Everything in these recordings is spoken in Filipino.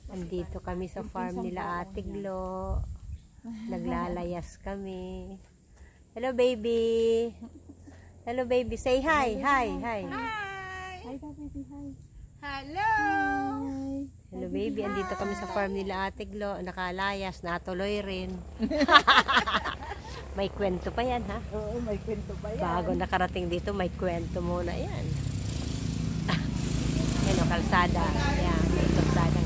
Andito kami sa farm nila Ate Glo. Naglalayas kami. Hello baby. Hello baby. Say hi. Hi. Hi. Hi baby. Hi. Hello. Hello baby. Andito kami sa farm nila Ate Glo. Nakalayas. Natuloy rin. May kwento pa yan ha. Oo, may kwento pa yan. Bago nakarating dito, may kwento muna yan. Yan o, kalsada. Yan, may kalsada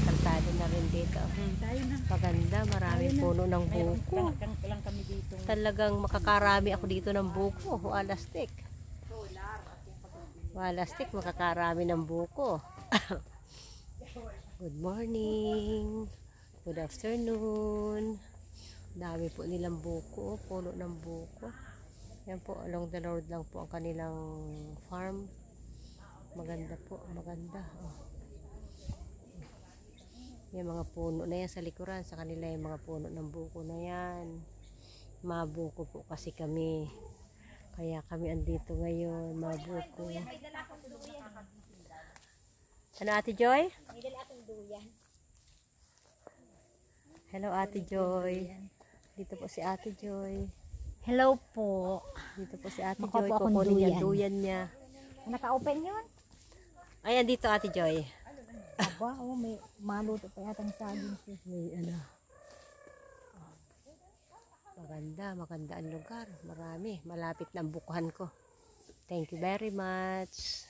na rin dito. Tayo na. Maganda, maraming puno ng buko. Lang kami dito. Talagang makakarami ako dito ng buko. Walastik. Walastik, makakarami ng buko. Good morning. Good afternoon. Dami po nilang buko. Puno ng buko. Yan po, along the road lang po ang kanilang farm. Maganda po, maganda. Oh. Yung mga puno na yan sa likuran, sa kanila yung mga puno ng buko na yan. Mabuko po kasi kami. Kaya kami andito ngayon, mabuko. Ano Ate Joy? Hello Ate Joy. Dito po si Ate Joy. Hello po. Dito po si Ate Makuha Joy. po akong Kukunin niya duyan. duyan niya. Naka-open yun? Ayan dito Ate Joy. Aba, oh, may maluto pa yata ng saging. May ano. Maganda, maganda ang lugar. Marami. Malapit na ang bukuhan ko. Thank you very much.